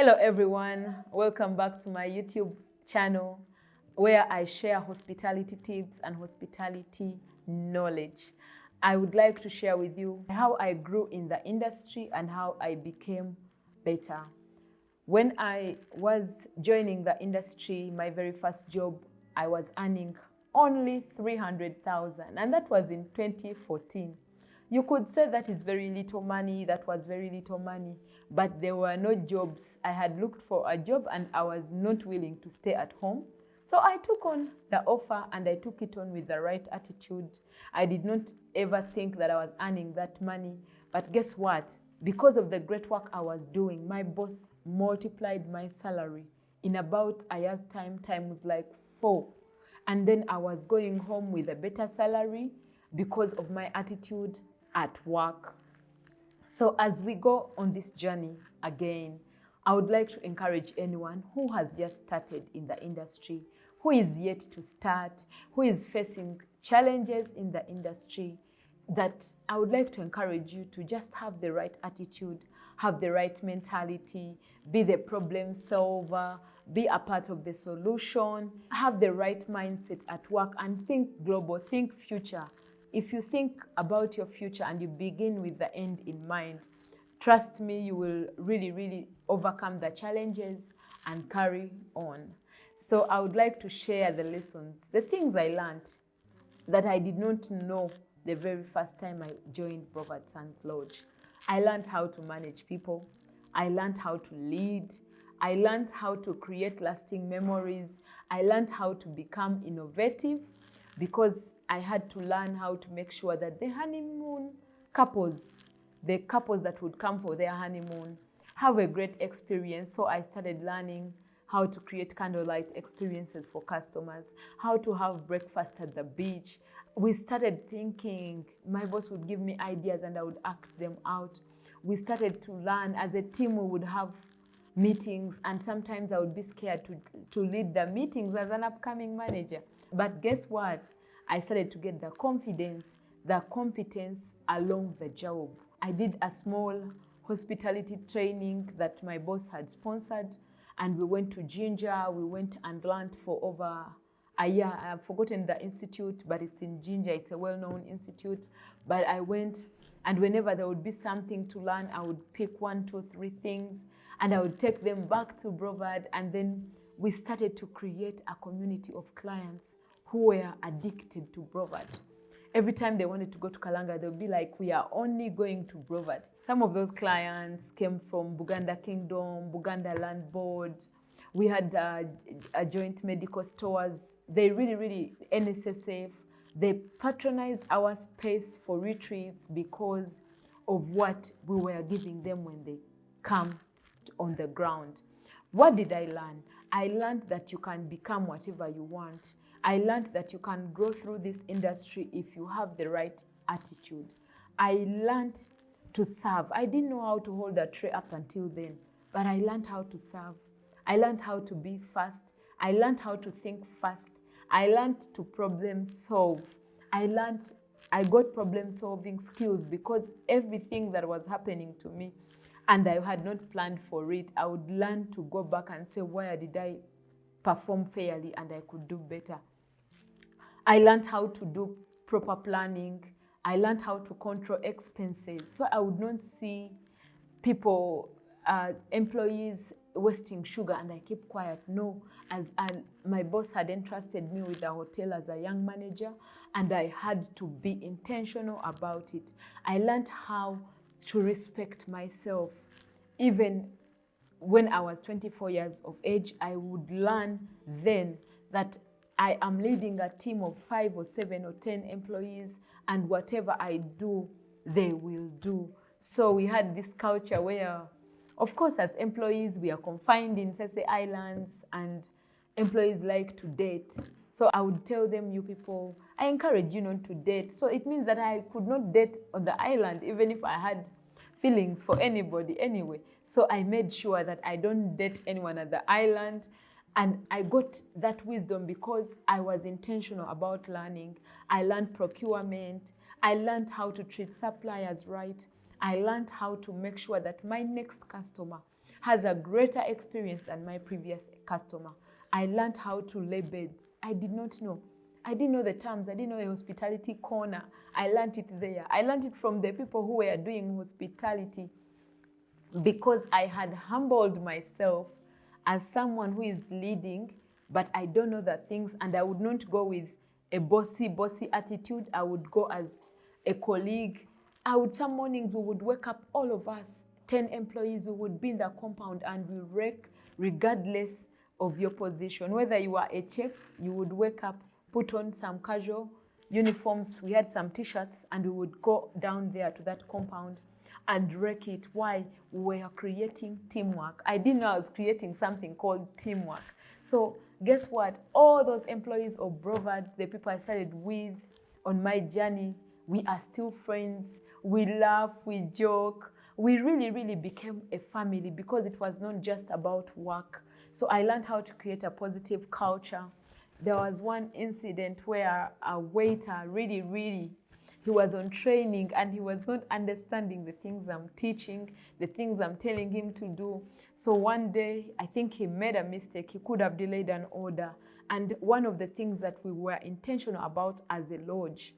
Hello everyone, welcome back to my YouTube channel where I share hospitality tips and hospitality knowledge. I would like to share with you how I grew in the industry and how I became better. When I was joining the industry, my very first job, I was earning only 300,000, and that was in 2014. You could say that is very little money, that was very little money, but there were no jobs. I had looked for a job and I was not willing to stay at home. So I took on the offer and I took it on with the right attitude. I did not ever think that I was earning that money, but guess what? Because of the great work I was doing, my boss multiplied my salary in about a year's time times like 4. And then I was going home with a better salary because of my attitude at work. So as we go on this journey again, I would like to encourage anyone who has just started in the industry, who is yet to start, who is facing challenges in the industry, that I would like to encourage you to just have the right attitude, have the right mentality, be the problem solver, be a part of the solution, have the right mindset at work, and think global, think future. If you think about your future and you begin with the end in mind, trust me, you will really overcome the challenges and carry on. So I would like to share the lessons, the things I learned that I did not know the very first time I joined Brevard Sons Lodge. I learned how to manage people. I learned how to lead. I learned how to create lasting memories. I learned how to become innovative, because I had to learn how to make sure that the honeymoon couples, the couples that would come for their honeymoon, have a great experience. So I started learning how to create candlelight experiences for customers, how to have breakfast at the beach. We started thinking, my boss would give me ideas and I would act them out. We started to learn as a team. We would have meetings, and sometimes I would be scared to lead the meetings as an upcoming manager. But guess what? I started to get the confidence, the competence along the job. I did a small hospitality training that my boss had sponsored, and we went to Ginger. We went and learned for over a year. I've forgotten the institute, but it's in Ginger. It's a well-known institute. But I went, and whenever there would be something to learn, I would pick 1, 2, 3 things, and I would take them back to Brevard, and then we started to create a community of clients who were addicted to Brevard. Every time they wanted to go to Kalanga, they'll be like, we are only going to Brevard. Some of those clients came from Buganda Kingdom, Buganda Land Board. We had a joint medical stores. They really, NSSF, they patronized our space for retreats because of what we were giving them when they come on the ground. What did I learn? I learned that you can become whatever you want. I learned that you can grow through this industry if you have the right attitude. I learned to serve. I didn't know how to hold a tray up until then, but I learned how to serve. I learned how to be fast. I learned how to think fast. I learned to problem solve. I got problem solving skills because everything that was happening to me and I had not planned for it, I would learn to go back and say, where did I perform fairly and I could do better? I learned how to do proper planning. I learned how to control expenses. So I would not see people, employees wasting sugar and I keep quiet. No, my boss had entrusted me with a hotel as a young manager, and I had to be intentional about it. I learned how to respect myself. Even when I was 24 years of age, I would learn then that I am leading a team of 5 or 7 or 10 employees, and whatever I do, they will do. So we had this culture where, of course, as employees, we are confined in Sese Islands, and employees like to date. So I would tell them, you people, I encourage you not to date. So it means that I could not date on the island, even if I had feelings for anybody anyway. So I made sure that I don't date anyone at the island. And I got that wisdom because I was intentional about learning. I learned procurement. I learned how to treat suppliers right. I learned how to make sure that my next customer has a greater experience than my previous customer. I learned how to lay beds. I did not know. I didn't know the terms. I didn't know the hospitality corner. I learned it there. I learned it from the people who were doing hospitality, because I had humbled myself as someone who is leading, but I don't know the things, and I would not go with a bossy attitude. I would go as a colleague. Some mornings we would wake up, all of us, 10 employees, we would be in the compound and we work regardless of your position. Whether you are a chef, you would wake up, put on some casual uniforms. We had some t-shirts and we would go down there to that compound and wreck it. Why? We were creating teamwork. I didn't know I was creating something called teamwork. So guess what? All those employees of Brevard, the people I started with on my journey, we are still friends. We laugh, we joke. We really became a family, because it was not just about work. So I learned how to create a positive culture. There was one incident where a waiter he was on training and he was not understanding the things I'm teaching, the things I'm telling him to do. So one day, I think he made a mistake. He could have delayed an order. And one of the things that we were intentional about as a lodge,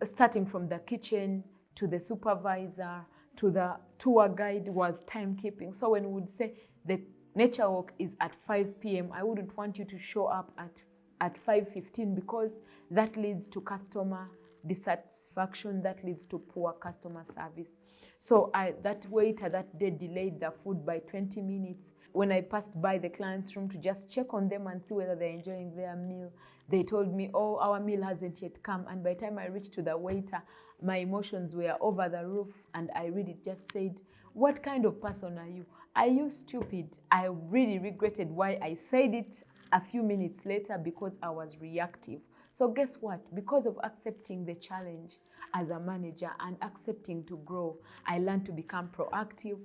starting from the kitchen to the supervisor to the tour guide, was timekeeping. So when we would say the nature walk is at 5 p.m., I wouldn't want you to show up at 5:15, because that leads to customer dissatisfaction, that leads to poor customer service. So that waiter that day delayed the food by 20 minutes. When I passed by the client's room to just check on them and see whether they're enjoying their meal, they told me, oh, our meal hasn't yet come. And by the time I reached to the waiter, my emotions were over the roof, and I really just said, what kind of person are you? Are you stupid? I really regretted why I said it a few minutes later, because I was reactive. So guess what? Because of accepting the challenge as a manager and accepting to grow, I learned to become proactive.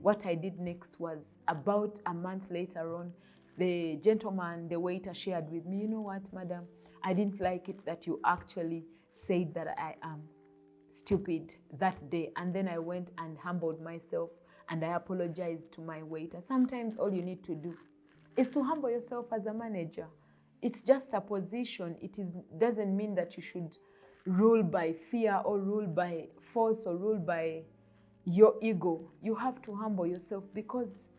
What I did next was, about a month later on, the gentleman, the waiter, shared with me, you know what, madam, I didn't like it that you actually said that I am stupid that day. And then I went and humbled myself and I apologized to my waiter. Sometimes all you need to do is to humble yourself as a manager. It's just a position. Doesn't mean that you should rule by fear or rule by force or rule by your ego. You have to humble yourself, because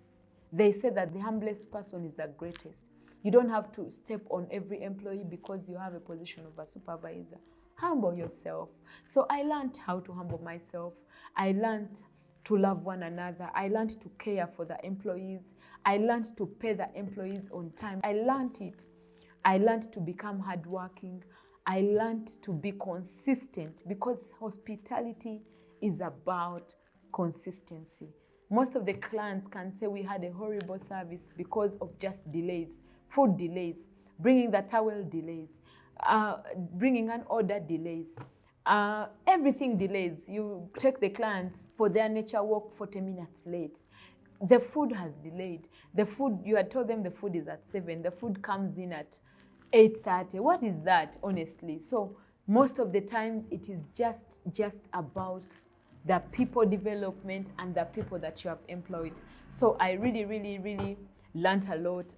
they say that the humblest person is the greatest. You don't have to step on every employee because you have a position of a supervisor. Humble yourself. So I learned how to humble myself. I learned to love one another. I learned to care for the employees. I learned to pay the employees on time. I learned it. I learned to become hardworking. I learned to be consistent, because hospitality is about consistency. Most of the clients can say we had a horrible service because of just delays, food delays, bringing the towel delays, bringing an order delays. Everything delays. You take the clients for their nature walk 40 minutes late. The food has delayed. The food, you had told them the food is at 7. The food comes in at 8:30. What is that, honestly? So most of the times it is just about the people development and the people that you have employed. So I really learned a lot.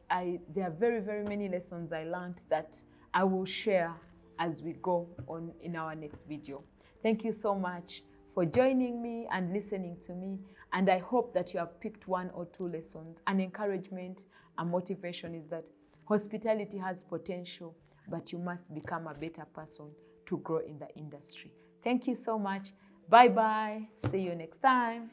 There are very many lessons I learned that I will share as we go on in our next video. Thank you so much for joining me and listening to me. And I hope that you have picked 1 or 2 lessons. An encouragement and motivation is that hospitality has potential, but you must become a better person to grow in the industry. Thank you so much. Bye-bye. See you next time.